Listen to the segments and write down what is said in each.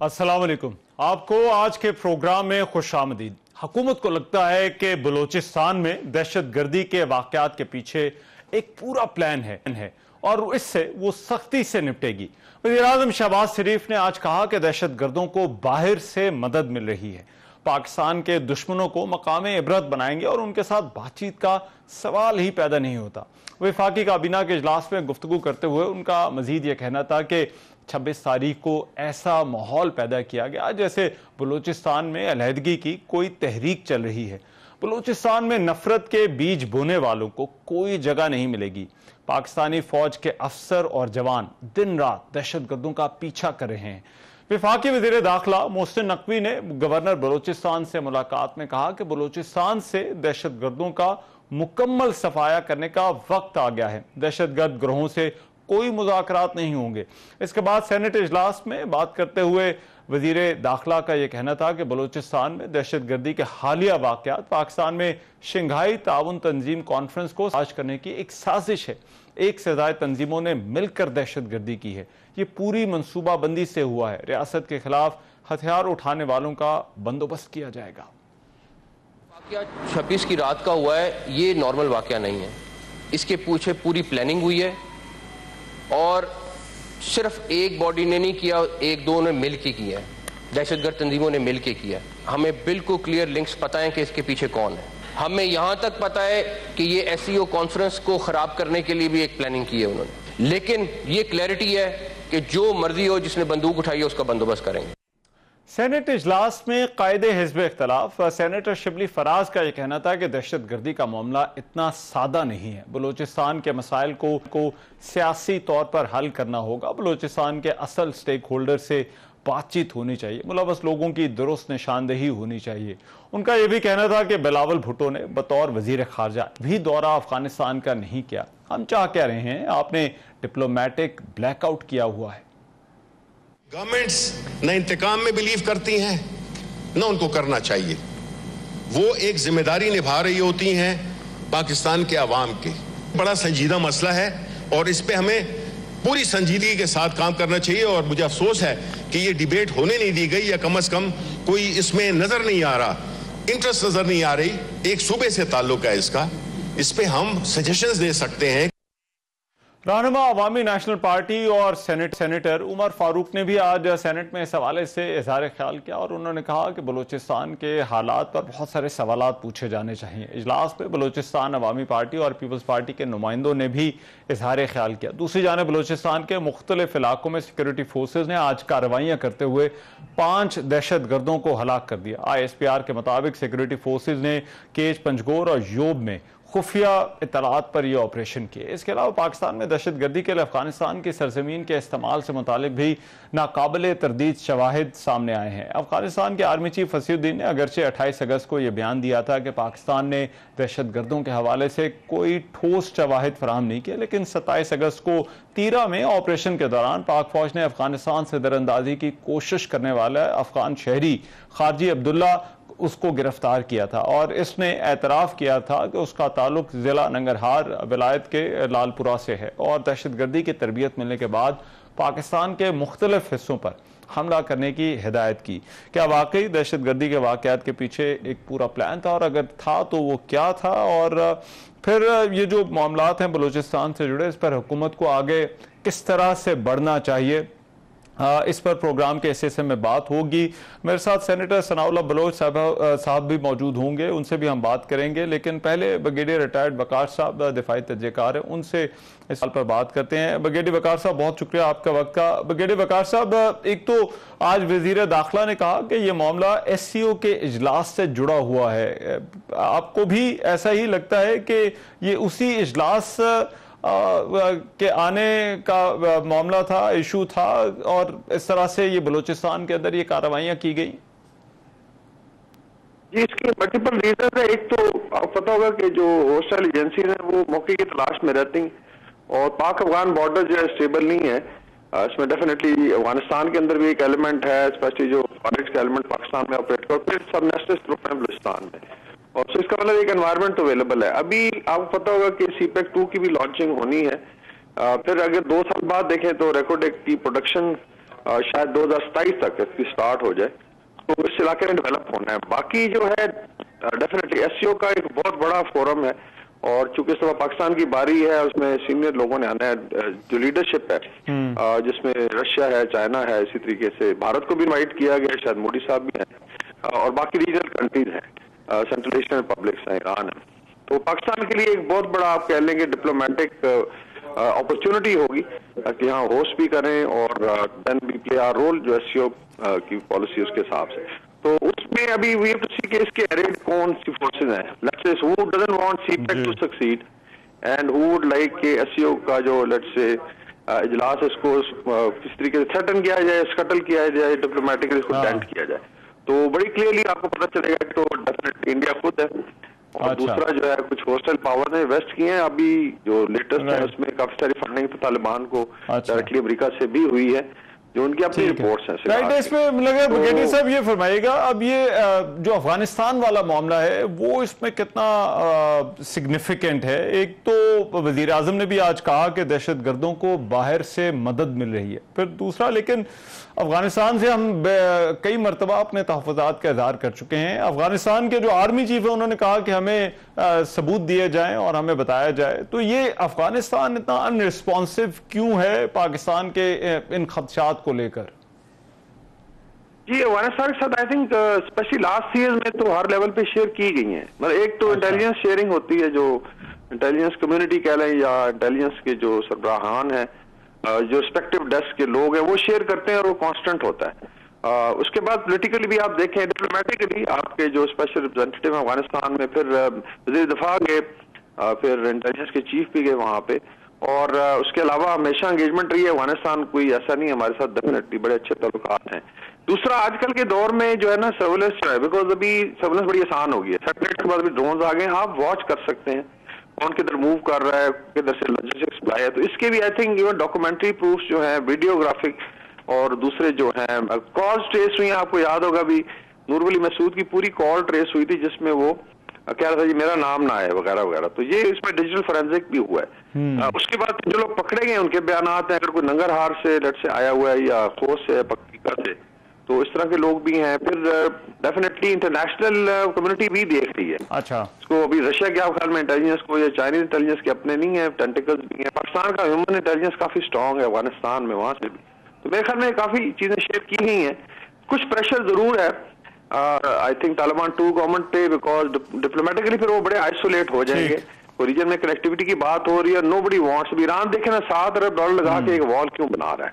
अस्सलाम वालेकुम। आपको आज के प्रोग्राम में खुशामदीद। हुकूमत को लगता है कि बलूचिस्तान में दहशत गर्दी के वाकयात के पीछे एक पूरा प्लान है और इससे वो सख्ती से निपटेगी। वज़ीर-ए-आज़म शहबाज शरीफ ने आज कहा कि दहशत गर्दों को बाहर से मदद मिल रही है, पाकिस्तान के दुश्मनों को मकामे इबरत बनाएंगे और उनके साथ बातचीत का सवाल ही पैदा नहीं होता। वफाकी काबीना के इजलास में गुफ्तगू करते हुए उनका मजीद ये कहना था कि 26 तारीख को ऐसा माहौल पैदा किया गया जैसे बलूचिस्तान में अलहदगी की कोई तहरीक चल रही है। बलूचिस्तान में नफरत के बीज बोने वालों को कोई जगह नहीं मिलेगी। पाकिस्तानी फौज के अफसर और जवान दिन रात दहशत गर्दों का पीछा कर रहे हैं। वफाकी वज़ीर दाखिला मोहसिन नकवी ने गवर्नर बलूचिस्तान से मुलाकात में कहा कि बलूचिस्तान से दहशत गर्दों का मुकम्मल सफाया करने का वक्त आ गया है। दहशत गर्द ग्रोहों से कोई मुज़ाकरात नहीं होंगे। इसके बाद सेनेट इजलास में बात करते हुए वज़ीर दाखिला का यह कहना था कि बलूचिस्तान में दहशत गर्दी के हालिया वाक़यात पाकिस्तान में शंघाई ताउन तंजीम कॉन्फ्रेंस को साज करने की एक साजिश है। एक से ज़ायद तंजीमों ने मिलकर दहशत गर्दी की है। ये पूरी मनसूबाबंदी से हुआ है। रियासत के खिलाफ हथियार उठाने वालों का बंदोबस्त किया जाएगा। वाक़या 26 की रात का हुआ है, ये नॉर्मल वाक़या नहीं है। इसके पीछे पूरी प्लानिंग हुई है और सिर्फ एक बॉडी ने नहीं किया, एक दो ने मिल के किया है, दहशतगर्द तंजीमों ने मिल के किया है। हमें बिल्कुल क्लियर लिंक्स पता है कि इसके पीछे कौन है। हमें यहाँ तक पता है कि ये एससीओ कॉन्फ्रेंस को ख़राब करने के लिए भी एक प्लानिंग की है उन्होंने, लेकिन ये क्लैरिटी है कि जो मर्जी हो, जिसने बंदूक उठाई है उसका बंदोबस्त करेंगे। सेनेट इजलास में कायदे हिज़्ब इख्तिलाफ सेनेटर शिबली फराज का यह कहना था कि दहशत गर्दी का मामला इतना सादा नहीं है। बलूचिस्तान के मसाइल को सियासी तौर पर हल करना होगा। बलूचिस्तान के असल स्टेक होल्डर से बातचीत होनी चाहिए, मुलव्वस लोगों की दुरुस्त निशानदेही होनी चाहिए। उनका यह भी कहना था कि बिलावल भुट्टो ने बतौर वजीर खारजा भी दौरा अफगानिस्तान का नहीं किया। हम चाह कह रहे हैं, आपने डिप्लोमेटिक ब्लैकआउट किया हुआ है। गवर्नमेंट्स न इंतकाम में बिलीव करती हैं, न उनको करना चाहिए। वो एक जिम्मेदारी निभा रही होती हैं पाकिस्तान के अवाम के। बड़ा संजीदा मसला है और इस पे हमें पूरी संजीदगी के साथ काम करना चाहिए। और मुझे अफसोस है कि ये डिबेट होने नहीं दी गई, या कम से कम कोई इसमें नजर नहीं आ रहा, इंटरेस्ट नजर नहीं आ रही। एक सूबे से ताल्लुक है इसका, इस पे हम सजेशंस दे सकते हैं। रहनुमा अवामी नेशनल पार्टी और सेनेटर उमर फारूक ने भी आज सेनेट में इस हवाले से इजहार ख्याल किया और उन्होंने कहा कि बलूचिस्तान के हालात पर बहुत सारे सवालात पूछे जाने चाहिए। इजलास में बलूचिस्तान अवामी पार्टी और पीपल्स पार्टी के नुमाइंदों ने भी इजहार ख्याल किया। दूसरी जानिब बलूचिस्तान के मुख्तलिफ इलाकों में सिक्योरिटी फोर्सेज ने आज कार्रवाइयां करते हुए 5 दहशत गर्दों को हलाक कर दिया। ISPR के मुताबिक सिक्योरिटी फोर्सेज ने केच, पंजगोर और योब में खुफिया इतलात पर यह ऑपरेशन किए। इसके अलावा पाकिस्तान में दहशत गर्दी के लिए अफगानिस्तान की सरजमीन के इस्तेमाल से मुतालिक भी नाकाबिले तरदीद शवाहिद सामने आए हैं। अफगानिस्तान के आर्मी चीफ फसीउद्दीन ने अगरचे 28 अगस्त को यह बयान दिया था कि पाकिस्तान ने दहशत गर्दों के हवाले से कोई ठोस शवाहिद फराहम नहीं किया, लेकिन 27 अगस्त को तीरा में ऑपरेशन के दौरान पाक फौज ने अफगानिस्तान से दरअंदाजी की कोशिश करने वाला अफगान शहरी खारजी अब्दुल्ला उसको गिरफ्तार किया था और इसने एतराफ़ किया था कि उसका ताल्लुक ज़िला नंगरहार विलायत के लालपुरा से है और दहशत गर्दी की तरबियत मिलने के बाद पाकिस्तान के मुख्तलिफ हिस्सों पर हमला करने की हिदायत की। क्या वाकई दहशत गर्दी के वाक़यात के पीछे एक पूरा प्लान था, और अगर था तो वो क्या था? और फिर ये जो मामलात हैं बलूचिस्तान से जुड़े, इस पर हुकूमत को आगे किस तरह से बढ़ना चाहिए, इस पर प्रोग्राम के हिस्से में बात होगी। मेरे साथ सेनेटर सनाउल्लाह बलोच साहब भी मौजूद होंगे, उनसे भी हम बात करेंगे। लेकिन पहले ब्रिगेडियर रिटायर्ड वकार साहब दिफाई तजज़ियेकार है, उनसे इस साल पर बात करते हैं। ब्रिगेडियर वकार साहब, बहुत शुक्रिया आपका वक्त का। ब्रिगेडियर वकार साहब, एक तो आज वज़ीर दाखिला ने कहा कि ये मामला SCO के इजलास से जुड़ा हुआ है, आपको भी ऐसा ही लगता है कि ये उसी इजलास के आने का मामला था, इशू था, और इस तरह से ये बलूचिस्तान के अंदर ये कार्रवाइयां की गई? जी, इसके मल्टीपल रीजन है। एक तो आपको पता होगा कि जो होस्टाइल एजेंसी है वो मौके की तलाश में रहती हैं और पाक अफगान बॉर्डर जो है स्टेबल नहीं है। इसमें डेफिनेटली अफगानिस्तान के अंदर भी एक एलिमेंट है, स्पेशली जो फॉरेस्ट का एलिमेंट पाकिस्तान में ऑपरेट कर, फिर सब नेशनल ग्रुप है बलूचिस्तान में, और तो इसका मतलब एक एनवायरनमेंट अवेलेबल है। अभी आपको पता होगा कि CPEC 2 की भी लॉन्चिंग होनी है। फिर अगर 2 साल बाद देखें तो रेकोडेक की प्रोडक्शन शायद 2027 तक इसकी स्टार्ट हो जाए, तो इस इलाके में डेवलप होना है। बाकी जो है डेफिनेटली एससीओ का एक बहुत बड़ा फोरम है, और चूंकि इस दफा पाकिस्तान की बारी है, उसमें सीनियर लोगों ने आना है, जो लीडरशिप है जिसमें रशिया है, चाइना है, इसी तरीके से भारत को भी इनवाइट किया गया, शायद मोदी साहब भी हैं, और बाकी रीजनल कंट्रीज हैं, सेंट्रल एशियन रिपब्लिक्स हैं, ईरान है। तो पाकिस्तान के लिए एक बहुत बड़ा आप कह लेंगे डिप्लोमेटिक अपॉर्चुनिटी होगी कि यहाँ होस्ट भी करें और देन भी प्ले आवर रोल जो एससीओ की पॉलिसी उसके हिसाब से। तो उसमें अभी वी हैव टू सी कि इसके अरेड कौन सी फोर्सेस हैं, let's say who doesn't want CPEC to succeed and who would like कि एससीओ का जो लेट्स से इजलास इसको किस तरीके से थ्रेटन किया जाए, स्कटल किया जाए, डिप्लोमेटिकली इसको डेंट किया जाए, तो बड़ी क्लियरली आपको पता चलेगा। तो डेफिनेटली इंडिया खुद है, और दूसरा जो है कुछ होस्टाइल पावर ने इन्वेस्ट किए हैं, अभी जो लेटेस्ट है उसमें काफी सारी फंडिंग तो तालिबान को डायरेक्टली अमेरिका से भी हुई है, जो उनकी अपनी रिपोर्ट्स हैं। राइट, इसमें लगे ब्रिगेडियर साहब ये फरमाइएगा, अब ये जो अफगानिस्तान वाला मामला है वो इसमें कितना सिग्निफिकेंट है? एक तो वजीर आजम ने भी आज कहा कि दहशतगर्दों को बाहर से मदद मिल रही है, फिर दूसरा लेकिन अफगानिस्तान से हम कई मरतबा अपने तहफ़्फ़ुज़ात का इज़हार कर चुके हैं। अफगानिस्तान के जो आर्मी चीफ है उन्होंने कहा कि हमें सबूत दिए जाएं और हमें बताया जाए। तो ये अफगानिस्तान इतना अनरिस्पॉन्सिव क्यों है पाकिस्तान के इन खदशात को लेकर? जी, अफगानिस्तान के साथ I think specially last year में तो हर लेवल पे शेयर की गई हैं। मतलब एक तो इंटेलिजेंस शेयरिंग होती है, जो इंटेलिजेंस कम्युनिटी कह लें या इंटेलिजेंस के जो सरबराहान है, जो रिस्पेक्टिव डेस्क के लोग हैं, वो शेयर करते हैं और वो कांस्टेंट होता है। उसके बाद पॉलिटिकली भी आप देखें, डिप्लोमेटिकली आपके जो स्पेशल रिप्रेजेंटेटिव है अफगानिस्तान में, फिर वज़ीर दिफा गए, फिर इंटेलिजेंस के चीफ भी गए वहाँ पे, और उसके अलावा हमेशा एंगेजमेंट रही है अफगानिस्तान। कोई ऐसा नहीं है, हमारे साथ डेफिनेटली बड़े अच्छे ताल्लुकात हैं। दूसरा, आजकल के दौर में जो है ना सर्विलेंस जो है, बिकॉज अभी सर्विलेंस बड़ी आसान हो गई है, सैटेलाइट के बाद भी ड्रोन आ गए, आप वॉच कर सकते हैं कौन किधर मूव कर रहा है, किधर से लॉजिस्टिक सप्लाई है। तो इसके भी I think even documentary proofs जो है, वीडियोग्राफिक और दूसरे जो हैं कॉल्स ट्रेस हुई हैं। आपको याद होगा भी नूर वली मसूद की पूरी कॉल ट्रेस हुई थी जिसमें वो कह रहा था जी मेरा नाम ना आए वगैरह वगैरह। तो ये इसमें डिजिटल फोरेंसिक भी हुआ है। उसके बाद जो लोग पकड़े गए उनके बयानात हैं, अगर कोई नंगरहार से लेट से आया हुआ है या खोस से पक्का से, तो इस तरह के लोग भी हैं। फिर डेफिनेटली इंटरनेशनल कम्युनिटी भी देख रही है। अच्छा, इसको अभी रशिया के ख्याल में इंटेलिजेंस को या चाइनीज इंटेलिजेंस के अपने नहीं है, टेंटिकल्स भी हैं। पाकिस्तान का ह्यूमन इंटेलिजेंस काफी स्ट्रांग है अफगानिस्तान में, वहां से भी। तो मेरे ख्याल में काफी चीजें शेयर की गई हैं। कुछ प्रेशर जरूर है आई थिंक तालिबान 2 गवर्नमेंट पे, बिकॉज डिप्लोमेटिकली फिर वो बड़े आइसोलेट हो जाएंगे। रीजन में कनेक्टिविटी की बात हो रही है, नोबडी वांट्स। अभी ईरान देखे ना, $7 अरब लगा के एक वॉल क्यों बना रहा है,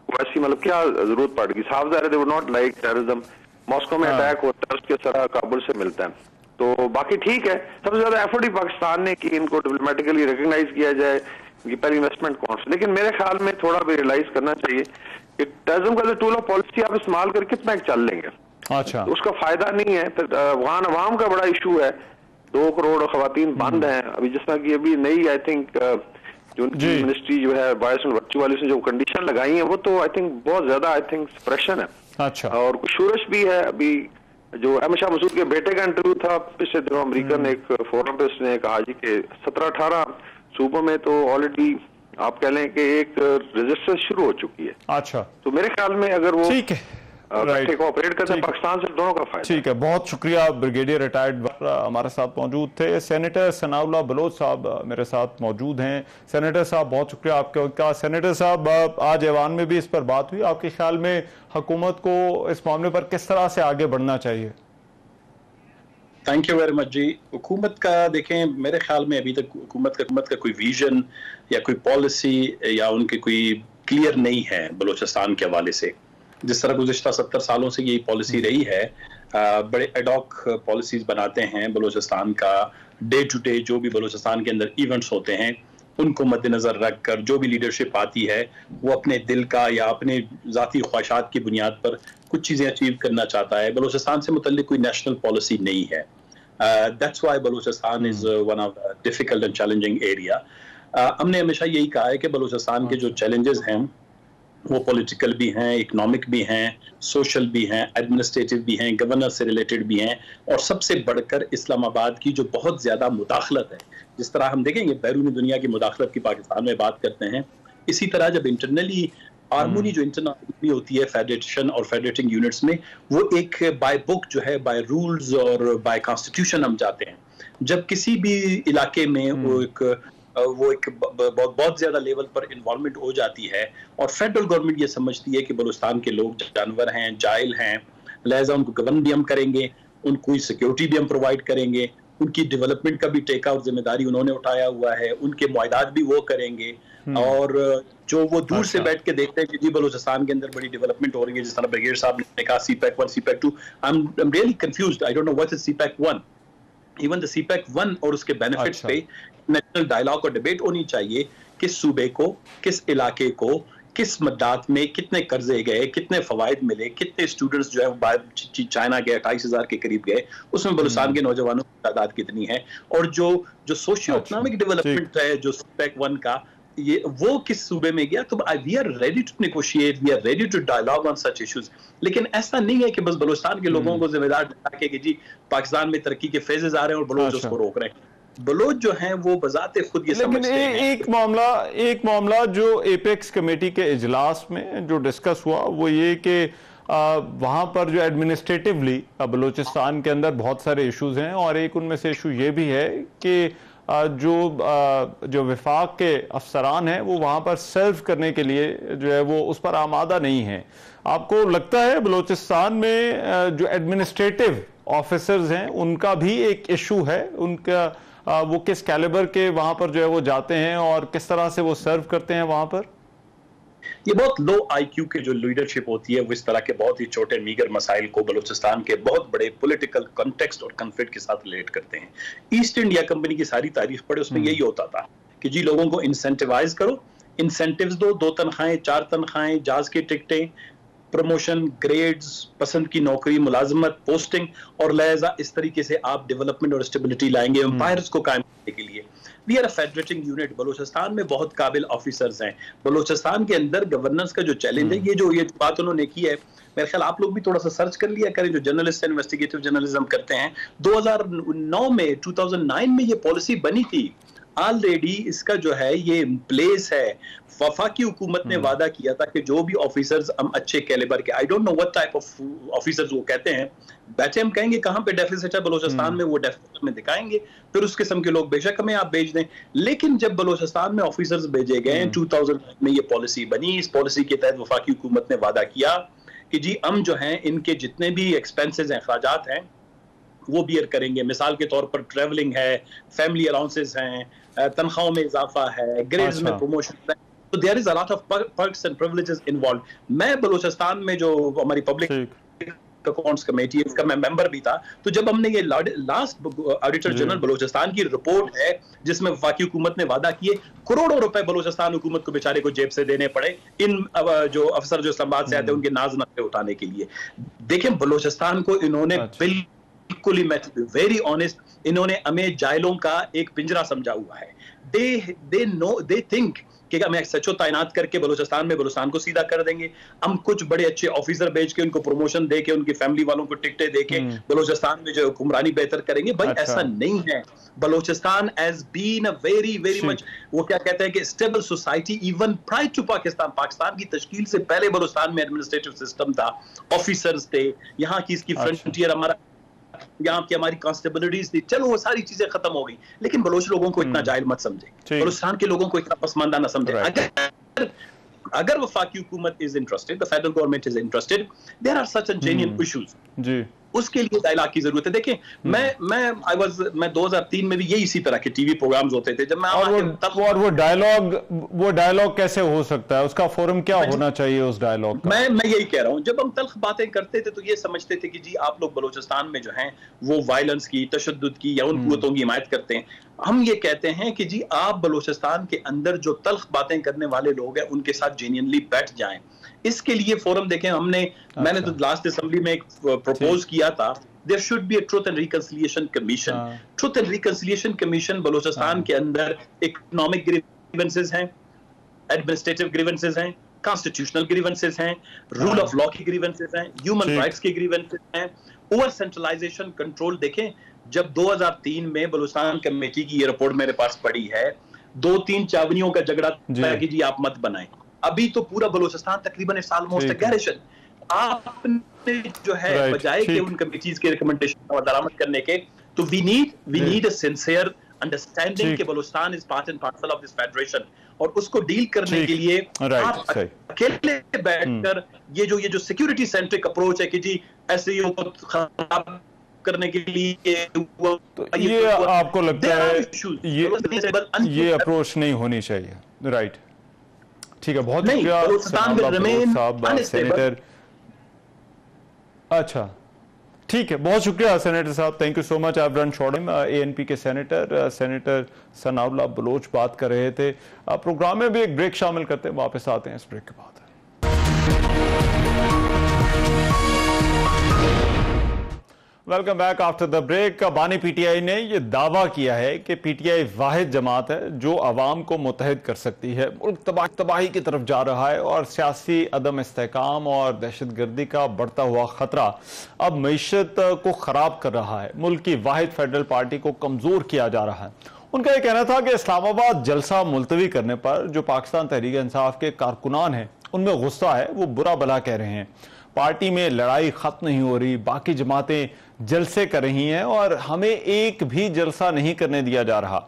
वैसी मतलब क्या जरूरत पड़ेगी? साफ ज़ाहिर है they would not like terrorism. Moscow में अटैक होता है, उसके तरह काबुल से मिलता है। तो बाकी ठीक है, सबसे ज्यादा एफर्ट ही पाकिस्तान ने कि इनको डिप्लोमेटिकली रिकॉग्नाइज किया जाए, इनकी पहली इन्वेस्टमेंट कौन सी। लेकिन मेरे ख्याल में थोड़ा भी रियलाइज करना चाहिए कि टेररिज्म का टूल ऑफ पॉलिसी आप इस्तेमाल करके कितना चल लेंगे। अच्छा, तो उसका फायदा नहीं है। फिर अफगान अवाम का बड़ा इशू है, 2 करोड़ खवातीन बंद हैं अभी, जिस तरह की अभी नई आई थिंक जो उनकी मिनिस्ट्री जो है वायस एंड वर्चू वाली, जो कंडीशन लगाई है वो तो आई थिंक बहुत ज्यादा आई थिंक सप्रेशन है। अच्छा, और कुछ शूरश भी है। अभी जो अहमद शाह मसूद के बेटे का इंटरव्यू था पिछले दिनों अमेरिका ने एक फोरम पे, उसने कहा जी कि 17-18 सूबों में तो ऑलरेडी आप कह लें कि एक रेजिस्टेंस शुरू हो चुकी है। अच्छा, तो मेरे ख्याल में अगर वो ठीक है, कोऑपरेट करते हैं पाकिस्तान से, दोनों का फायदा। ठीक है, बहुत शुक्रिया। ब्रिगेडियर रिटायर्ड हमारे साथ मौजूद थे। सेनेटर सनाउल्लाह बलोच साहब मेरे साथ मौजूद हैं। सेनेटर साहब बहुत शुक्रिया आपका। सेनेटर साहब, आज ऐवान में भी इस पर बात हुई, आपके ख्याल में हुकूमत को इस मामले पर किस तरह से आगे बढ़ना चाहिए? थैंक यू वेरी मच जी। हुकूमत का देखें, मेरे ख्याल में अभी तक हुकूमत का कोई विजन या कोई पॉलिसी या उनकी कोई क्लियर नहीं है बलूचिस्तान के हवाले से। जिस तरह गुज़िश्ता 70 सालों से यही पॉलिसी रही है, बड़े एडॉक पॉलिसीज बनाते हैं बलूचिस्तान का। डे टू डे जो भी बलूचिस्तान के अंदर इवेंट्स होते हैं उनको मद्देनजर रख कर जो भी लीडरशिप आती है वो अपने दिल का या अपने ज़ाती ख्वाहिशात की बुनियाद पर कुछ चीज़ें अचीव करना चाहता है। बलूचिस्तान से मुतल्लिक कोई नेशनल पॉलिसी नहीं है। That's why Balochistan is one of difficult and challenging area. हमने हमेशा यही कहा है कि बलूचिस्तान के जो चैलेंजेस हैं वो पॉलिटिकल भी हैं, इकोनॉमिक भी हैं, सोशल भी हैं, एडमिनिस्ट्रेटिव भी हैं, गवर्नेंस से रिलेटेड भी हैं, और सबसे बढ़कर इस्लामाबाद की जो बहुत ज़्यादा मुदाखलत है। जिस तरह हम देखेंगे बैरूनी दुनिया की मुदाखलत की पाकिस्तान में बात करते हैं, इसी तरह जब इंटरनली हार्मोनी जो इंटरनल हार्मोनी होती है फेडरेशन और फेडरेटिंग यूनिट्स में, वो एक बाय बुक जो है, बाय रूल्स और बाय कॉन्स्टिट्यूशन हम जाते हैं। जब किसी भी इलाके में वो एक बहुत ज्यादा लेवल पर इन्वॉल्वमेंट हो जाती है और फेडरल गवर्नमेंट ये समझती है कि बलूचिस्तान के लोग जानवर हैं, जाहिल हैं, लिहाजा उनको गवर्न भी हम करेंगे, उनको सिक्योरिटी भी हम प्रोवाइड करेंगे, उनकी डेवलपमेंट का भी टेक आउट जिम्मेदारी उन्होंने उठाया हुआ है, उनके मुआहदात भी वो करेंगे। और जो वो दूर से बैठ के देखते हैं कि जी बलूचिस्तान के अंदर बड़ी डेवलपमेंट हो रही है, जिस तरह ब्रिगेड साहब ने कहा CPEC 1, CPEC 2, I am really confused, I don't know what is CPEC 1। Even the CPEC 1 और उसके बेनिफिट्स पे नेशनल डायलॉग और डिबेट होनी चाहिए, किस सूबे को, किस इलाके को, किस मद्दात में कितने कर्जे गए, कितने फवायद मिले, कितने स्टूडेंट्स जो है चाइना गए 28,000 के करीब गए, उसमें बलूचिस्तान के नौजवानों की तादाद कितनी है, और जो सोशियो इकोनॉमिक डेवलपमेंट है जो CPEC 1 का, ये वो किस सूबे में गया। तो we are ready to negotiate, we are ready to dialogue on such issues. लेकिन ऐसा नहीं है कि बस बलूचिस्तान के लोगों को जिम्मेदार ठहरा के कि जी पाकिस्तान में तरक्की के फेजेस आ रहे हैं और बलोच उसको रोक रहे हैं। बलोच जो हैं वो बजाते खुद ये समझते हैं। एक मामला जो एपेक्स कमेटी के इजलास में जो डिस्कस हुआ वो ये कि वहां पर जो एडमिनिस्ट्रेटिवली बलूचिस्तान के अंदर बहुत सारे इश्यूज हैं, और एक उनमें से इशू ये भी है कि जो विफाक के अफसरान हैं वो वहां पर सर्व करने के लिए जो है वो उस पर आमादा नहीं है। आपको लगता है बलूचिस्तान में जो एडमिनिस्ट्रेटिव ऑफिसर्स हैं उनका भी एक इशू है, उनका वो किस कैलिबर के वहां पर जो है वो जाते हैं और किस तरह से वो सर्व करते हैं वहां पर? ये बहुत लो IQ के जो लीडरशिप होती है वो इस तरह के बहुत ही छोटे मीगर मसाइल को बलूचिस्तान के बहुत बड़े पॉलिटिकल कॉन्टेक्स्ट और कॉन्फ्लिक्ट के साथ रिलेट करते हैं। ईस्ट इंडिया कंपनी की सारी तारीफ पढ़े, उसमें यही होता था कि जी लोगों को इंसेंटिवाइज करो, इंसेंटिव्स दो, 2 तनख्वाहें 4 तनख्वाहें, जहाज की टिकटें, प्रमोशन, ग्रेड्स, पसंद की नौकरी, मुलाजमत, पोस्टिंग, और लिहाजा इस तरीके से आप डेवलपमेंट और स्टेबिलिटी लाएंगे एम्पायर्स को कायम करने के लिए। We are a federating unit. Balochistan में बहुत काबिल ऑफिसर्स हैं। बलूचिस्तान के अंदर गवर्नेंस का जो चैलेंज है, ये बात उन्होंने की है, मेरे ख्याल आप लोग भी थोड़ा सा सर्च कर लिया करें, जो जर्नलिस्ट इन्वेस्टिगेटिव जर्नलिज्म करते हैं। 2009 में ये पॉलिसी बनी थी ऑलरेडी, इसका जो है ये प्लेस है। वफाकी हुकूमत ने वादा किया था कि जो भी ऑफिसर्स हम अच्छे कैलिबर के, I don't know what type of officers वो कहते हैं, बैठे हम कहेंगे कहां पे डेफिसिट है बलूचिस्तान में, वो डेफिसिट में दिखाएंगे, फिर उस किस्म के लोग बेशक हमें आप भेज दें। लेकिन जब बलूचिस्तान में ऑफिसर्स भेजे गए 2000 में ये पॉलिसी बनी। इस पॉलिसी के तहत वफाकी हुकूमत ने वादा किया कि जी हम जो है इनके जितने भी एक्सपेंसेस हैं, अखराजात हैं, वो बियर करेंगे। मिसाल के तौर पर ट्रेवलिंग है, फैमिली अलाउंसेस हैं, तनख्वाहों में इजाफा है, ग्रेड्स में प्रमोशन है, तो there is a lot of perks and privileges involve. मैं बलूचिस्तान में जो हमारी पब्लिक अकाउंट्स कमेटी है उसका मैं मेंबर भी था, तो जब हमने ये लास्ट ऑडिटर जनरल बलूचिस्तान की रिपोर्ट है जिसमें वफाकी हुकूमत ने वादा किए, करोड़ों रुपए बलूचिस्तान हुकूमत को बेचारे को जेब से देने पड़े इन जो अफसर जो इस्लामाबाद से आते हैं उनके नाज नफे उठाने के लिए। देखें बलूचिस्तान को इन्होंने बिल्कुल ही, मैं वेरी ऑनेस्ट, इन्होंने हमें जाहिलों का एक पिंजरा समझा हुआ है। दे थिंक कि हम SHO तैनात करके बलूचिस्तान को सीधा कर देंगे, हम कुछ बड़े अच्छे ऑफिसर भेज के उनको प्रमोशन दे के उनकी फैमिली वालों को टिकटें दे के बलूचिस्तान में जो हुक्मरानी बेहतर करेंगे। भाई ऐसा नहीं है। Balochistan has been a very much, वो क्या कहते हैं कि stable society even prior to Pakistan की तश्कील से पहले बलूचिस्तान में एडमिनिस्ट्रेटिव सिस्टम था, ऑफिसर्स थे, यहाँ की इसकी फ्रंटियर हमारा, यहाँ की हमारी कॉन्स्टेबिलिटीज थी, चलो वो सारी चीजें खत्म हो गई। लेकिन बलोच लोगों को इतना जाहिल मत समझे, बलूचिस्तान के लोगों को इतना पसमानदा न समझे। अगर वफाकी हुकूमत is interested, the federal government is interested, there are such genuine issues, जी उसके लिए डायलॉग की जरूरत है। देखें मैं 2003 में भी यही इसी तरह के टीवी प्रोग्राम्स होते थे जब मैं, और वो डायलॉग कैसे हो सकता है, उसका फोरम क्या होना चाहिए उस डायलॉग का? मैं यही कह रहा हूं, जब हम तल्ख बातें करते थे तो ये समझते थे कि जी आप लोग बलूचिस्तान में जो हैं वो वायलेंस की, तशद्दुद की या उन कुव्वतों की हिमायत करते हैं। हम ये कहते हैं कि जी आप बलूचिस्तान के अंदर जो तल्ख बातें करने वाले लोग हैं उनके साथ जेन्युइनली बैठ जाएं। इसके लिए फोरम देखें, मैंने तो लास्ट असेंबली में एक प्रपोज किया था, there should be a truth and reconciliation commission. Truth and reconciliation commission Balochistan के अंदर इकोनॉमिक ग्रीवेंसेस हैं, एडमिनिस्ट्रेटिव ग्रीवेंसेस हैं, कॉन्स्टिट्यूशनल ग्रीवेंसेस हैं, रूल ऑफ लॉ की ग्रीवेंसेस हैं, ह्यूमन राइट्स की ग्रीवेंसेस हैं, ओवर सेंट्रलाइजेशन कंट्रोल। देखें जब 2003 में बलूचिस्तान कमेटी की ये रिपोर्ट मेरे पास पड़ी है, 2-3 चावनियों का झगड़ा था कि जी आप मत बनाएं, अभी तो पूरा बलूचिस्तान तकरीबन इस ऑलमोस्ट गैरिशन। आपने जो है बजाय कि उन कमिटीज के रिकमेंडेशन और दरामद करने के, तो we need a sincere understanding कि Balochistan is part and parcel of this federation, और उसको डील करने के लिए आप अकेले बैठकर ये जो सिक्योरिटी सेंट्रिक अप्रोच है कि जी एसईओ को खराब करने के लिए, तो ये आपको लगता है ये अप्रोच नहीं होनी चाहिए? राइट, ठीक है, बहुत शुक्रिया सेनेटर। अच्छा, ठीक है, बहुत शुक्रिया सेनेटर साहब, थैंक यू सो मच। आप रन शॉर्ट ANP के सेनेटर सनाउल्लाह बलोच बात कर रहे थे। प्रोग्राम में भी एक ब्रेक शामिल करते हैं, वापस आते हैं इस ब्रेक के बाद। Welcome back after the break. बानी PTI ने यह दावा किया है कि PTI वाहिद जमात है जो अवाम को मुत्तहिद कर सकती है। मुल्क तबाही की तरफ जा रहा है और सियासी अदम इस्तेहकाम और दहशतगर्दी का बढ़ता हुआ खतरा अब मईशत को खराब कर रहा है। मुल्क की वाहिद फेडरल पार्टी को कमजोर किया जा रहा है। उनका यह कहना था कि इस्लामाबाद जलसा मुलतवी करने पर जो पाकिस्तान तहरीक इंसाफ के कारकुनान हैं उनमें गुस्सा है, वो बुरा भला कह रहे हैं। पार्टी में लड़ाई खत्म नहीं हो रही, बाकी जमातें जलसे कर रही हैं और हमें एक भी जलसा नहीं करने दिया जा रहा।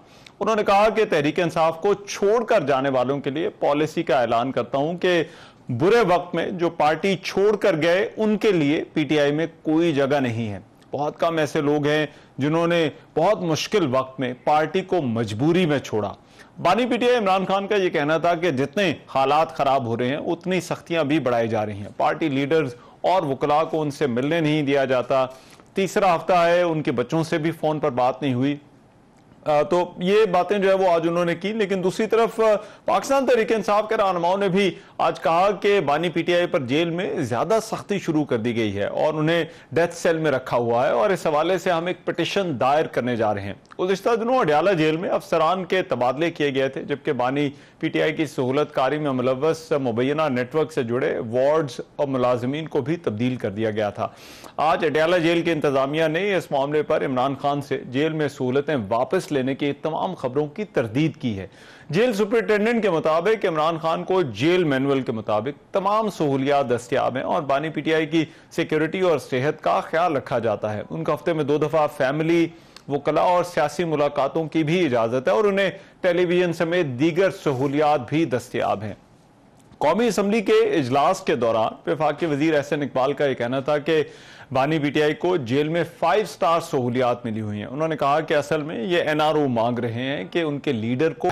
उन्होंने कहा कि तहरीक इंसाफ को छोड़कर जाने वालों के लिए पॉलिसी का ऐलान करता हूं कि बुरे वक्त में जो पार्टी छोड़कर गए उनके लिए PTI में कोई जगह नहीं है। बहुत कम ऐसे लोग हैं जिन्होंने बहुत मुश्किल वक्त में पार्टी को मजबूरी में छोड़ा। बानी PTI इमरान खान का यह कहना था कि जितने हालात खराब हो रहे हैं उतनी सख्तियां भी बढ़ाई जा रही हैं। पार्टी लीडर्स और वकला को उनसे मिलने नहीं दिया जाता। तीसरा हफ्ता है, उनके बच्चों से भी फोन पर बात नहीं हुई। तो ये बातें जो है वो आज उन्होंने की। लेकिन दूसरी तरफ पाकिस्तान तहरीक इंसाफ के रहनुमाओं ने भी आज कहा कि बानी PTI पर जेल में ज्यादा सख्ती शुरू कर दी गई है और उन्हें डेथ सेल में रखा हुआ है और इस हवाले से हम एक पिटिशन दायर करने जा रहे हैं। गुज़िश्ता दिनों अडयाला जेल में अफसरान के तबादले किए गए थे, जबकि बानी PTI की सहूलत कारी में मुलव्वस मुबैना नेटवर्क से जुड़े वार्ड्स और मुलाजमीन को भी तब्दील कर दिया गया था। आज अडयाला जेल की इंतजामिया ने इस मामले पर इमरान खान से जेल में सहूलतें वापस लेने की तमाम खबरों की तरदीद की है। जेल सुपरिटेंडेंट के मुताबिक इमरान खान को जेल मैनुअल के मुताबिक तमाम सहूलियात दस्तियाब हैं और बानी PTI की सिक्योरिटी और सेहत का ख्याल रखा जाता है। उनको हफ्ते में 2 दफा फैमिली, वकला और सियासी मुलाकातों की भी इजाजत है और उन्हें टेलीविजन समेत दीगर सहूलियात भी दस्तियाब हैं। कौमी असम्बली के इजलास के दौरान वफाकी वजीर एहसन इकबाल का यह कहना था कि बानी PTI को जेल में 5 स्टार सहूलियात मिली हुई हैं। उन्होंने कहा कि असल में ये NRO मांग रहे हैं कि उनके लीडर को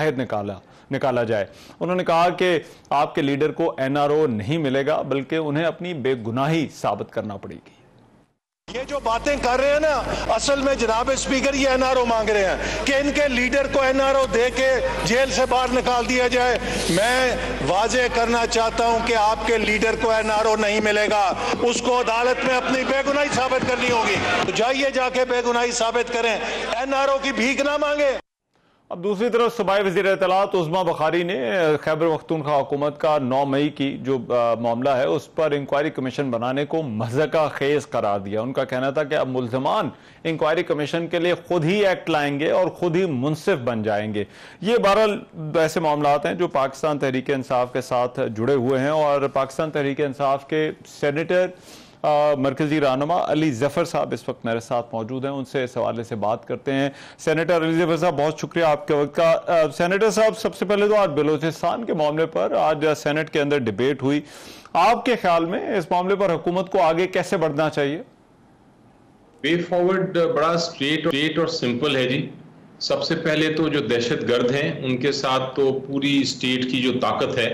निकाला जाए। उन्होंने कहा कि आपके लीडर को NRO नहीं मिलेगा, बल्कि उन्हें अपनी बेगुनाही साबित करना पड़ेगी। ये जो बातें कर रहे हैं ना, असल में जनाब स्पीकर ये NRO मांग रहे हैं कि इनके लीडर को NRO दे के जेल से बाहर निकाल दिया जाए। मैं वाजे करना चाहता हूं कि आपके लीडर को NRO नहीं मिलेगा, उसको अदालत में अपनी बेगुनाही साबित करनी होगी। तो जाइए जाके बेगुनाही साबित करें, NRO की भीख ना मांगे। अब दूसरी तरफ सूबाई वज़ीर इत्तलात उस्मा बुखारी ने खैबर पख्तूनख्वा हुकूमत का 9 मई की जो मामला है उस पर इंक्वायरी कमीशन बनाने को मज़ाक़ खेज़ करार दिया। उनका कहना था कि अब मुल्ज़मान इंक्वायरी कमीशन के लिए खुद ही एक्ट लाएंगे और खुद ही मुनसिफ बन जाएंगे। ये 12 ऐसे मामलात हैं जो पाकिस्तान तहरीक इंसाफ के साथ जुड़े हुए हैं और पाकिस्तान तहरीक इंसाफ के सेनेटर मरकजी रहनुमा अली जफर साहब इस वक्त मेरे साथ मौजूद हैं। उनसे इस हवाले से बात करते हैं। सेनेटर अली जफर साहब, बहुत शुक्रिया आपके वक्त का। सेनेटर साहब, सबसे पहले तो आज बलूचिस्तान के मामले पर आज सेनेट के अंदर डिबेट हुई। आपके ख्याल में इस मामले पर हुकूमत को आगे कैसे बढ़ना चाहिए? वे फॉरवर्ड बड़ा स्ट्रेट और सिंपल है जी। सबसे पहले तो जो दहशतगर्द हैं उनके साथ तो पूरी स्टेट की जो ताकत है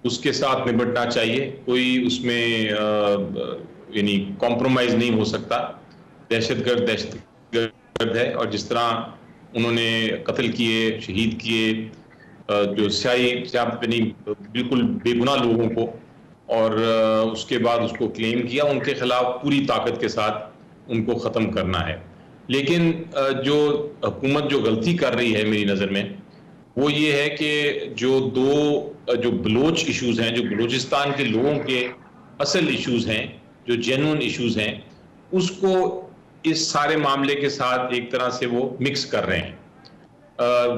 उसके साथ निपटना चाहिए। कोई उसमें यानी कॉम्प्रोमाइज नहीं हो सकता। दहशतगर्द है और जिस तरह उन्होंने कत्ल किए, शहीद किए जो यानी बिल्कुल बेगुनाह लोगों को और उसके बाद उसको क्लेम किया, उनके खिलाफ पूरी ताकत के साथ उनको ख़त्म करना है। लेकिन जो हुकूमत जो गलती कर रही है मेरी नज़र में वो ये है कि जो बलोच इश्यूज हैं, जो बलूचिस्तान के लोगों के असल इश्यूज हैं, जो जेन्युइन इश्यूज हैं, उसको इस सारे मामले के साथ एक तरह से वो मिक्स कर रहे हैं।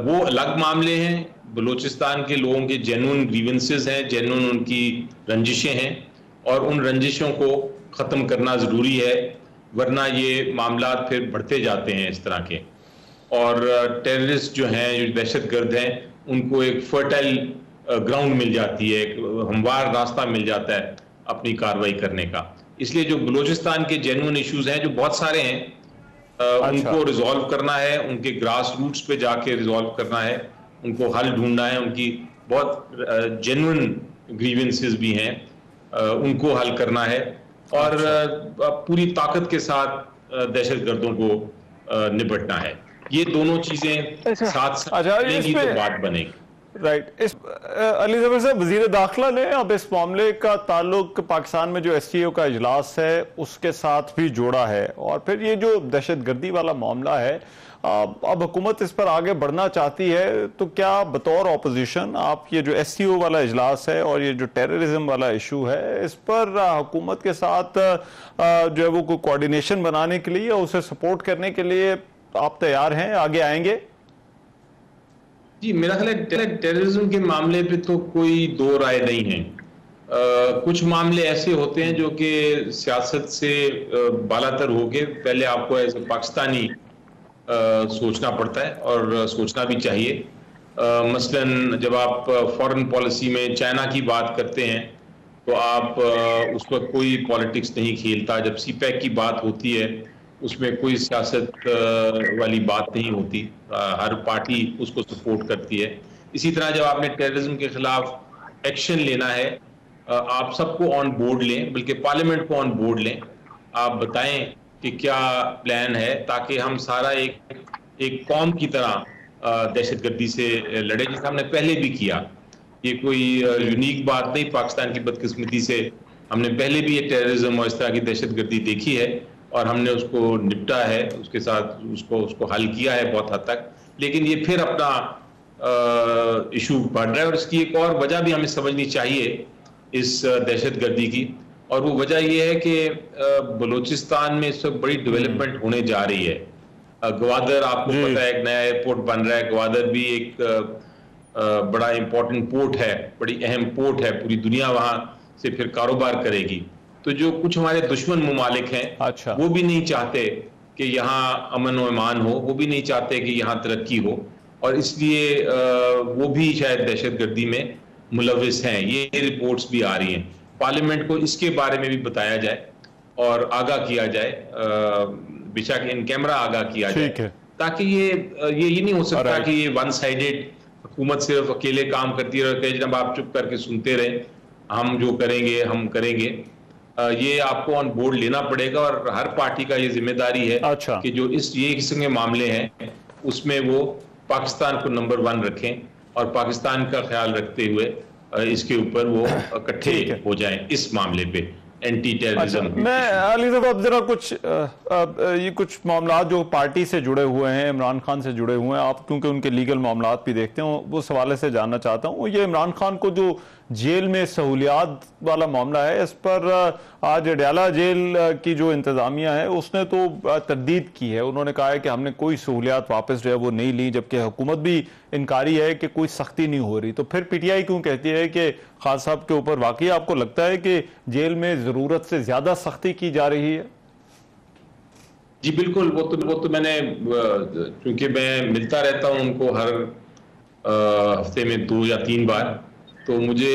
वो अलग मामले हैं। बलूचिस्तान के लोगों के जेन्युइन ग्रीवेंसेस हैं, जेन्युइन उनकी रंजिशें हैं, और उन रंजिशों को ख़त्म करना ज़रूरी है, वरना ये मामला फिर बढ़ते जाते हैं इस तरह के। और टेररिस्ट जो हैं, जो दहशतगर्द हैं, उनको एक फर्टाइल ग्राउंड मिल जाती है, एक हमवार रास्ता मिल जाता है अपनी कार्रवाई करने का। इसलिए जो बलूचिस्तान के जेन्युइन इश्यूज हैं, जो बहुत सारे हैं, उनको रिजॉल्व करना है, उनके ग्रास रूट्स पे जाके रिजॉल्व करना है, उनको हल ढूंढना है। उनकी बहुत जेन्युइन ग्रीवेंसेस भी हैं, उनको हल करना है, और पूरी ताकत के साथ दहशतगर्दों को निपटना है। ये दोनों चीजें साथ चलेंगी तो बात बनेगी। राइट। इस अली ज़फ़र साहब, वज़ीर दाखिला ने अब इस मामले का ताल्लुक पाकिस्तान में जो SCO का इजलास है उसके साथ भी जोड़ा है, और फिर ये जो दहशतगर्दी वाला मामला है, अब हुकूमत इस पर आगे बढ़ना चाहती है, तो क्या बतौर ऑपोजिशन आप ये जो SCO वाला इजलास है और ये जो टेररिज्म वाला इशू है, इस पर हुकूमत के साथ जो है वो कोई कोऑर्डिनेशन बनाने के लिए, उसे सपोर्ट करने के लिए आप तैयार हैं, आगे आएंगे? जी, मेरा ख्याल है टेररिज्म के मामले पे तो कोई दो राय नहीं है। कुछ मामले ऐसे होते हैं जो कि सियासत से बालातर होके पहले आपको एज ए पाकिस्तानी सोचना पड़ता है, और सोचना भी चाहिए। मसलन जब आप फॉरेन पॉलिसी में चाइना की बात करते हैं तो आप उस पर कोई पॉलिटिक्स नहीं खेलता। जब CPEC की बात होती है उसमें कोई सियासत वाली बात नहीं होती, हर पार्टी उसको सपोर्ट करती है। इसी तरह जब आपने टेररिज्म के खिलाफ एक्शन लेना है, आप सबको ऑन बोर्ड लें, बल्कि पार्लियामेंट को ऑन बोर्ड लें। आप बताएं कि क्या प्लान है, ताकि हम सारा एक कौम की तरह दहशतगर्दी से लड़े, जिसे हमने पहले भी किया। ये कोई यूनिक बात नहीं, पाकिस्तान की बदकिस्मती से हमने पहले भी ये टेररिज्म और इस तरह की दहशतगर्दी देखी है, और हमने उसको निपटा है, उसके साथ उसको हल किया है बहुत हद तक। लेकिन ये फिर अपना इशू बढ़ रहा है, और इसकी एक और वजह भी हमें समझनी चाहिए इस दहशतगर्दी की, और वो वजह ये है कि बलूचिस्तान में इस वक्त बड़ी डेवलपमेंट होने जा रही है। ग्वादर, आपको पता है, एक नया एयरपोर्ट बन रहा है। ग्वादर भी एक बड़ा इंपॉर्टेंट पोर्ट है, बड़ी अहम पोर्ट है, पूरी दुनिया वहां से फिर कारोबार करेगी। तो जो कुछ हमारे दुश्मन मुमालिक हैं, वो भी नहीं चाहते कि यहाँ अमन और ईमान हो, वो भी नहीं चाहते कि यहाँ तरक्की हो, और इसलिए वो भी शायद दहशतगर्दी में मुलविस हैं। ये रिपोर्ट्स भी आ रही हैं। पार्लियामेंट को इसके बारे में भी बताया जाए और आगाह किया जाए, बेशक इन कैमरा आगाह किया जाए, ताकि ये नहीं हो सकता कि ये वन साइडेड हुकूमत सिर्फ अकेले काम करती रहे, जब आप चुप करके सुनते रहे, हम जो करेंगे हम करेंगे। ये आपको ऑन बोर्ड लेना पड़ेगा, और हर पार्टी का ये जिम्मेदारी है कि जो ये किस्म के मामले हैं उसमें वो पाकिस्तान को नंबर 1 रखें, और पाकिस्तान का ख्याल रखते हुए इसके ऊपर वो इकट्ठे हो जाएं इस मामले पे, एंटी टेररिज्म। मैं अली साहब जरा ये कुछ मामला जो पार्टी से जुड़े हुए हैं, इमरान खान से जुड़े हुए हैं, आप क्योंकि उनके लीगल मामला भी देखते हो, वो हवाले से जानना चाहता हूँ। ये इमरान खान को जो जेल में सहूलियात वाला मामला है, इस पर आज अडयाला जेल की जो इंतजामिया है उसने तो तरदीद की है। उन्होंने कहा है कि हमने कोई सहूलियात वापस जो है वो नहीं ली, जबकि हुकूमत भी इनकारी है कि कोई सख्ती नहीं हो रही। तो फिर PTI क्यों कहती है कि खान साहब के ऊपर वाकई आपको लगता है कि जेल में जरूरत से ज्यादा सख्ती की जा रही है? जी बिल्कुल, वो तो मैंने, क्योंकि मैं मिलता रहता हूं उनको हर हफ्ते में 2 या 3 बार, तो मुझे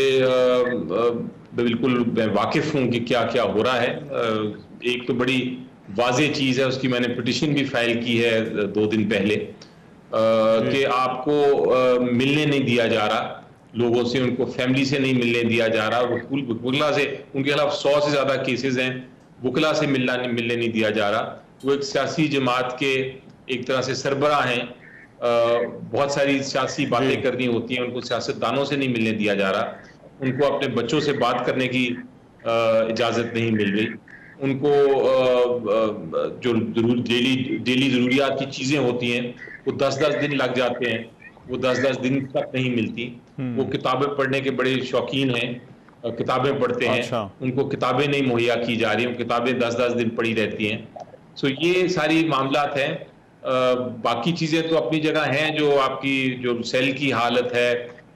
बिल्कुल मैं वाकिफ हूं कि क्या क्या हो रहा है। एक तो बड़ी वाज़ेह चीज़ है, उसकी मैंने पिटिशन भी फाइल की है 2 दिन पहले, कि आपको मिलने नहीं दिया जा रहा लोगों से, उनको फैमिली से नहीं मिलने दिया जा रहा। वकीला से, उनके खिलाफ 100 से ज़्यादा केसेस हैं, वकीला से मिलने नहीं दिया जा रहा। वो एक सियासी जमात के एक तरह से सरबराह हैं, बहुत सारी सियासी बातें करनी होती हैं, उनको सियासतदानों से नहीं मिलने दिया जा रहा, उनको अपने बच्चों से बात करने की इजाज़त नहीं मिल रही, उनको जो डेली ज़रूरियात की चीज़ें होती हैं वो 10-10 दिन लग जाते हैं, वो 10-10 दिन तक नहीं मिलती। वो किताबें पढ़ने के बड़े शौकीन हैं, किताबें पढ़ते हैं, उनको किताबें नहीं मुहैया की जा रही, वो किताबें 10-10 दिन पड़ी रहती हैं। सो ये सारी मामलात हैं बाकी चीजें तो अपनी जगह हैं, जो आपकी जो सेल की हालत है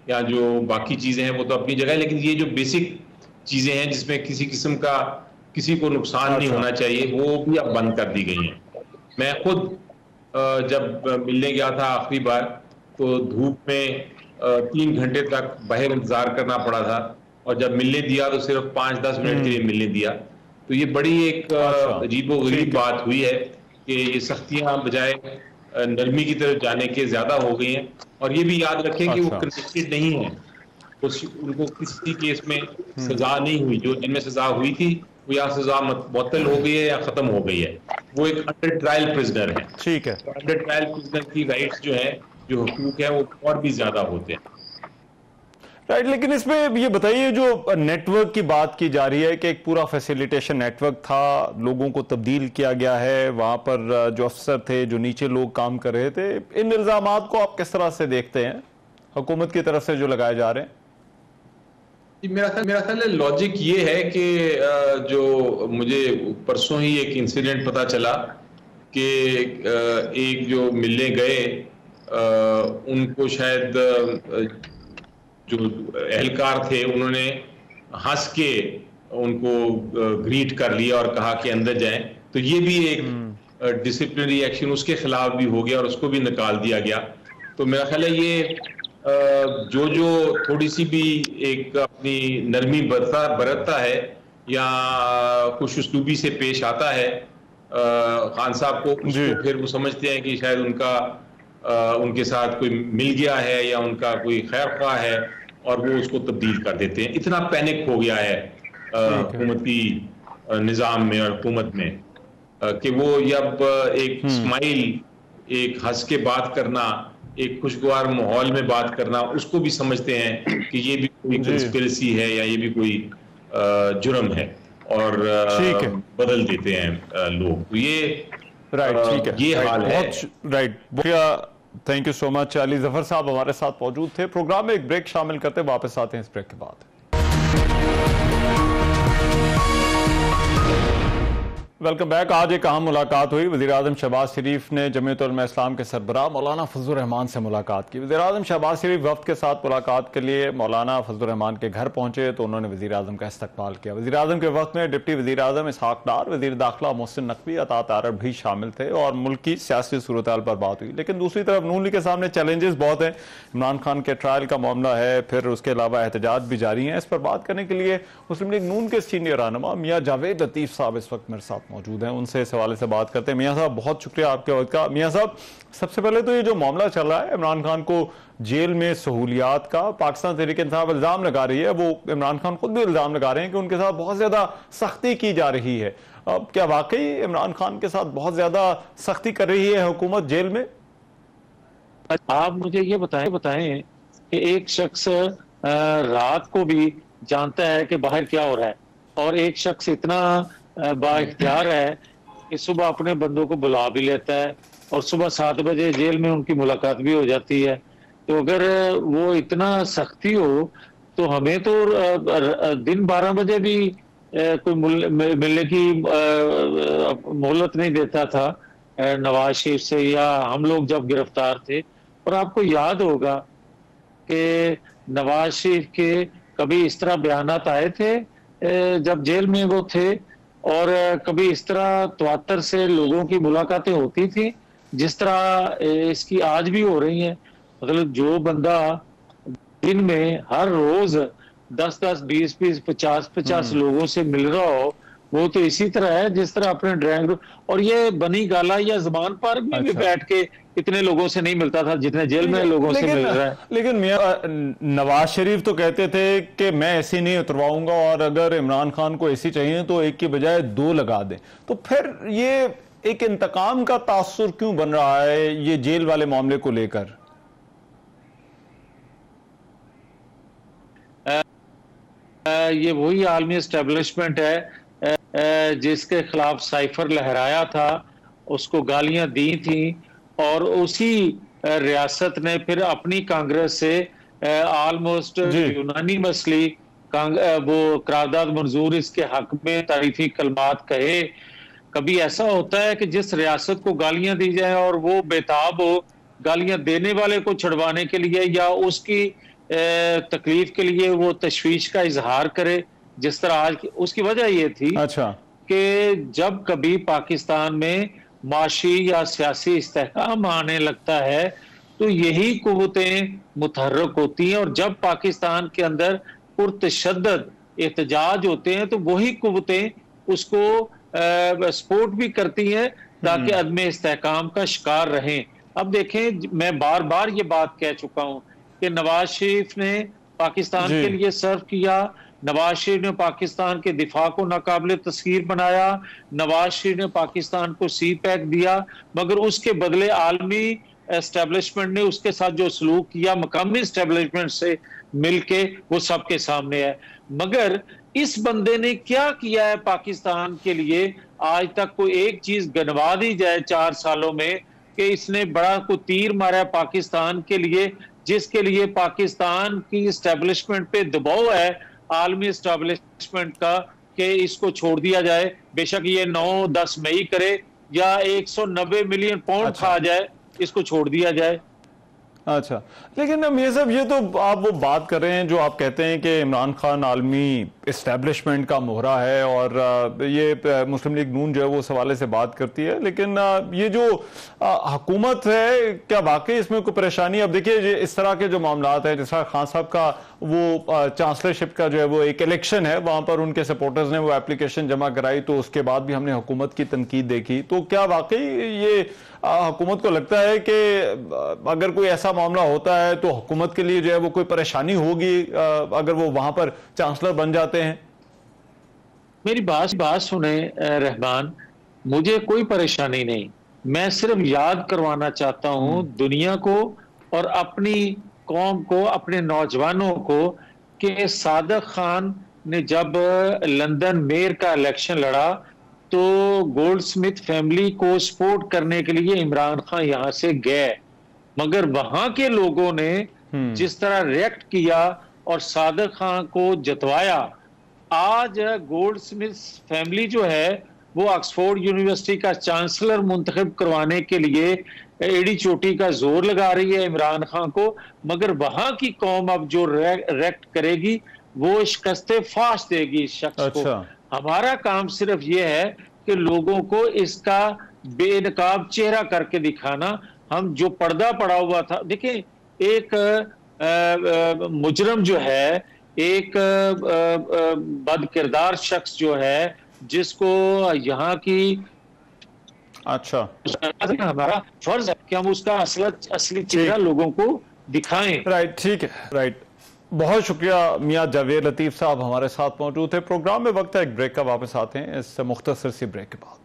या जो बाकी चीजें हैं वो तो अपनी जगह है, लेकिन ये जो बेसिक चीजें हैं जिसमें किसी किस्म का किसी को नुकसान नहीं होना चाहिए, वो भी अब बंद कर दी गई हैं। मैं खुद जब मिलने गया था आखिरी बार, तो धूप में 3 घंटे तक बाहर इंतजार करना पड़ा था, और जब मिलने दिया तो सिर्फ 5-10 मिनट के लिए मिलने दिया। तो ये बड़ी एक अजीबोगरीब बात हुई है कि ये सख्तियां बजाय नरमी की तरफ जाने के ज्यादा हो गई हैं। और ये भी याद रखें कि वो कन्विक्टेड नहीं है, उनको किसी केस में सजा नहीं हुई, जो जिनमें सजा हुई थी वो या सजा मुअत्तल हो गई है या खत्म हो गई है, वो एक अंडर ट्रायल प्रिजनर है। ठीक है, अंडर ट्रायल प्रिजनर की राइट्स जो है, जो हुकूक है, वो और भी ज्यादा होते हैं। राइट, लेकिन इसमें ये बताइए, जो नेटवर्क की बात की जा रही है कि एक पूरा फैसिलिटेशन नेटवर्क था, लोगों को तब्दील किया गया है, वहां पर जो अफसर थे, जो नीचे लोग काम कर रहे थे, इन इल्जामात को आप किस तरह से देखते हैं हुकूमत की तरफ से जो लगाए जा रहे हैं? मेरा ख्याल है लॉजिक ये है कि जो मुझे परसों ही एक इंसिडेंट पता चला कि एक जो मिलने गए उनको शायद जो एहलकार थे उन्होंने हंस के उनको ग्रीट कर लिया और कहा कि अंदर जाएं, तो ये भी एक डिसिप्लिनरी एक्शन उसके खिलाफ भी हो गया और उसको भी निकाल दिया गया। तो मेरा ख्याल है ये जो थोड़ी सी भी एक अपनी नरमी बरतता है या खुश उसलूबी से पेश आता है खान साहब को, उसको फिर वो समझते हैं कि शायद उनके साथ कोई मिल गया है या उनका कोई खैर ख्वाह है, और वो उसको तब्दील कर देते हैं। इतना पैनिक हो गया है हुकूमती निज़ाम में और हुकूमत में कि वो अब एक स्माइल, एक हंस के बात करना, एक खुशगवार माहौल में बात करना, उसको भी समझते हैं कि ये भी कोई कंस्पिरेसी है या ये भी कोई जुर्म है, और बदल देते हैं लोग। तो ये ठीक है, ये हाल है। Right, thank you so much. Ali Zafar साहब हमारे साथ मौजूद थे। प्रोग्राम में एक ब्रेक शामिल करते, वापस आते हैं इस ब्रेक के बाद। Welcome back. आज एक अहम मुलाकात हुई। वज़ीर-ए-आज़म शहबाज शरीफ ने जमीयत उलमा इस्लाम के सरबराह मौलाना फजलुर रहमान से मुलाकात की। वज़ीर-ए-आज़म शहबाज शरीफ वफ्द के साथ मुलाकात के लिए मौलाना फजलुर रहमान के घर पहुंचे तो उन्होंने वज़ीर-ए-आज़म का इस्तकबाल किया। वज़ीर-ए-आज़म के वक्त में डिप्टी वज़ीर-ए-आज़म इसहाक डार, वज़ीर दाखिला मोहसिन नकवी, अतात अरब भी शामिल थे और मुल्क की सियासी सूरत हाल पर बात हुई। लेकिन दूसरी तरफ नून लीग के सामने चैलेंजेस बहुत हैं। इमरान खान के ट्रायल का मामला है, फिर उसके अलावा एहतजाज भी जारी हैं। इस पर बात करने के लिए मुस्लिम लीग नून के सीनियर रहनुमा मियाँ जावेद लतीफ़ साहब इस वक्त मेरे साथ मौजूद हैं। उनसे इस हवाले से बात करते हैं। मियाँ साहब, बहुत शुक्रिया आपके वक्त का। मियाँ साहब, सबसे पहले तो ये जो मामला चल रहा है इमरान खान को जेल में सहूलियात का, पाकिस्तान तहरीक इंसाफ इल्जाम लगा रही है, वो इमरान खान खुद भी इल्जाम लगा रहे हैं कि उनके साथ बहुत ज्यादा सख्ती की जा रही है। अब क्या वाकई इमरान खान के साथ बहुत ज्यादा सख्ती कर रही है हुकूमत जेल में? आप मुझे ये बताएं कि एक शख्स रात को भी जानता है कि बाहर क्या हो रहा है, और एक शख्स इतना बाइख्तियार है कि सुबह अपने बंदों को बुला भी लेता है और सुबह 7 बजे जेल में उनकी मुलाकात भी हो जाती है। तो अगर वो इतना सख्ती हो तो हमें तो दिन 12 बजे भी कोई मिलने की मोहलत नहीं देता था नवाज शरीफ से, या हम लोग जब गिरफ्तार थे। और आपको याद होगा कि नवाज शरीफ के कभी इस तरह बयानात आए थे जब जेल में वो थे, और कभी इस तरह तवातर से लोगों की मुलाकातें होती थी जिस तरह इसकी आज भी हो रही हैं। मतलब जो बंदा दिन में हर रोज 10-10, 20-20, 50-50 लोगों से मिल रहा हो, वो तो इसी तरह है जिस तरह अपने ड्राइंग रूम, और ये बनी गाला या ज़मान पार्क में भी बैठ के इतने लोगों से नहीं मिलता था जितने जेल में लोगों से मिल रहा है। लेकिन नवाज शरीफ तो कहते थे कि मैं ऐसी नहीं उतरवाऊंगा, और अगर इमरान खान को ऐसी चाहिए तो एक की बजाय 2 लगा दें। तो फिर ये एक इंतकाम का तासुर क्यों बन रहा है ये जेल वाले मामले को लेकर? ये वही आलमी एस्टेब्लिशमेंट है जिसके खिलाफ साइफर लहराया था, उसको गालियां दी थी, और उसी रियासत ने फिर अपनी कांग्रेस से ऑलमोस्ट यूनानिमसली वो करारदाद मंजूर इसके हक में तारीफी कलमात कहे। कभी ऐसा होता है कि जिस रियासत को गालियां दी जाए और वो बेताब हो गालियां देने वाले को छुड़वाने के लिए या उसकी तकलीफ के लिए वो तशवीश का इजहार करे, जिस तरह आज उसकी वजह ये थी अच्छा कि जब कभी पाकिस्तान में माशी या सियासी इस्तेहकाम आने लगता है तो यही कुव्वतें मुतहर्रक होती हैं, और जब पाकिस्तान के अंदर पुरतशद्दद एहतजाज होते हैं तो वही कुव्वतें उसको सपोर्ट भी करती हैं ताकि अदम इस्तेहकाम का शिकार रहें। अब देखें, मैं बार बार ये बात कह चुका हूं कि नवाज शरीफ ने पाकिस्तान के लिए सर्व किया, नवाज शरीफ ने पाकिस्तान के दिफा को नाकाबिले तस्खीर बनाया, नवाज शरीफ ने पाकिस्तान को सी पैक दिया, मगर उसके बदले आलमी एस्टेब्लिशमेंट ने उसके साथ जो सलूक किया मकामी एस्टेब्लिशमेंट से मिलके वो सबके सामने है। मगर इस बंदे ने क्या किया है पाकिस्तान के लिए? आज तक कोई एक चीज गिनवा दी जाए 4 सालों में कि इसने बड़ा को तीर मारा है पाकिस्तान के लिए, जिसके लिए पाकिस्तान की एस्टेब्लिशमेंट पे दबाव है आलमी एस्टेब्लिशमेंट का कि इसको छोड़ दिया जाए, बेशक ये 9-10 मई करे या 190 मिलियन पाउंड खा जाए, इसको छोड़ दिया जाए। अच्छा, लेकिन हम ये सब ये तो आप वो बात कर रहे हैं जो आप कहते हैं कि इमरान खान आलमी इस्टेब्लिशमेंट का मोहरा है और ये मुस्लिम लीग नून जो है वो उस हवाले से बात करती है, लेकिन ये जो हुकूमत है क्या वाकई इसमें कोई परेशानी? अब देखिए इस तरह के जो मामलात हैं, जिस तरह खान साहब का वो चांसलरशिप का जो है वो एक इलेक्शन है, वहां पर उनके सपोर्टर्स ने वो एप्लीकेशन जमा कराई तो उसके बाद भी हमने हुकूमत की तनकीद देखी, तो क्या वाकई ये हुकूमत को लगता है कि अगर कोई ऐसा मामला होता है तो हुकूमत के लिए जो है वो कोई परेशानी होगी अगर वो वहां पर चांसलर बन जाते हैं? मेरी बात सुने रहमान, मुझे कोई परेशानी नहीं, मैं सिर्फ याद करवाना चाहता हूं दुनिया को और अपनी कौम को, अपने नौजवानों को कि सादिक खान ने जब लंदन मेयर का इलेक्शन लड़ा तो गोल्डस्मिथ फैमिली को सपोर्ट करने के लिए इमरान खान यहां से गए, मगर वहां के लोगों ने जिस तरह रिएक्ट किया और सादिक खान को जतवाया, आज गोल्डस्मिथ फैमिली जो है वो ऑक्सफोर्ड यूनिवर्सिटी का चांसलर मुंतखब करवाने के लिए एड़ी चोटी का जोर लगा रही है इमरान खान को, मगर वहां की कौम अब जो रिएक्ट करेगी वो शिकस्ते फाश देगी इस शख्स को। हमारा काम सिर्फ ये है कि लोगों को इसका बेनकाब चेहरा करके दिखाना। हम जो पर्दा पड़ा हुआ था, देखिए एक मुजरम जो है, एक बदकिरदार शख्स जो है जिसको यहाँ की हमारा फर्ज है कि हम उसका असली चेहरा लोगों को दिखाएं। राइट, ठीक है, राइट। बहुत शुक्रिया मियां जावेद लतीफ साहब हमारे साथ मौजूद थे। प्रोग्राम में वक्त है एक ब्रेक का, वापस आते हैं इस मुख्तसर सी ब्रेक के बाद।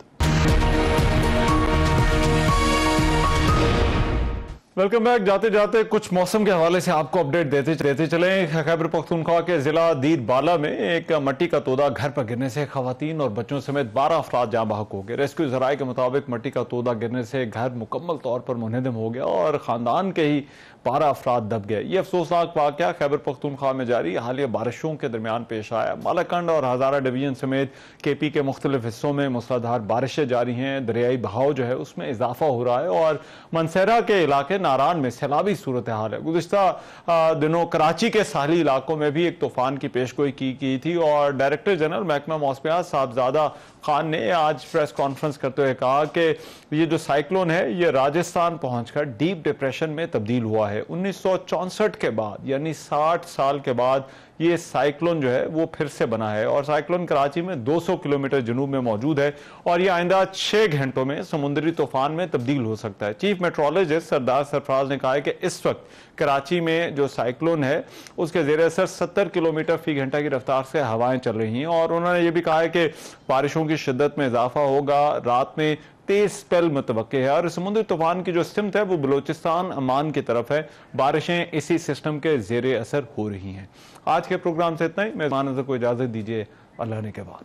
Welcome back. जाते जाते कुछ मौसम के हवाले से आपको अपडेट देते चले। खैबर पख्तूनख्वा के जिला दीद बाला में एक मट्टी का तोदा घर पर गिरने से खवातीन और बच्चों समेत 12 अफराद जाँ बहक हो गए। रेस्क्यू जराये के मुताबिक मट्टी का तोदा गिरने से घर मुकम्मल तौर पर मुनहदम हो गया और खानदान के ही 12 अफराद दब गए। ये अफसोसनाक वाक़या खैबर पख्तूनख्वा में जारी हालिया बारिशों के दरमियान पेश आया। मालाकंड और हजारा डिवीजन समेत KP के मुख्तलिफ हिस्सों में मूसलाधार बारिशें जारी हैं। दरियाई बहाव जो है उसमें इजाफा हो रहा है और मनसेरा के इलाके नारान में सैलाबी सूरत हाल है। गुज़िश्ता दिनों कराची के साहली इलाकों में भी एक तूफान की पेशगोई की थी और डायरेक्टर जनरल महकमा मौसमियात साहबजादा खान ने आज प्रेस कॉन्फ्रेंस करते हुए कहा कि ये जो साइक्लोन है ये राजस्थान पहुंचकर डीप डिप्रेशन में तब्दील हुआ है। 1964 के बाद यानी 60 साल के बाद ये साइक्लोन जो है वो फिर से बना है और साइक्लोन कराची में 200 किलोमीटर जनूब में मौजूद है और ये आइंदा 6 घंटों में समुद्री तूफान में तब्दील हो सकता है। चीफ मेट्रोलॉजिस्ट सरदार सरफराज ने कहा है कि इस वक्त कराची में जो साइक्लोन है उसके जेर असर 70 किलोमीटर फी घंटा की रफ्तार से हवाएं चल रही हैं और उन्होंने ये भी कहा है कि बारिशों की शिद्दत में इजाफा होगा। रात में तेज स्पेल मुतवक्के है और समुद्री तूफान की जो सिमत है वो बलोचिस्तान अमान की तरफ है। बारिशें इसी सिस्टम के जेर असर हो रही हैं। आज के प्रोग्राम से इतना ही। मेहमान को इजाजत दीजिए, अल्लाह ने के बाद।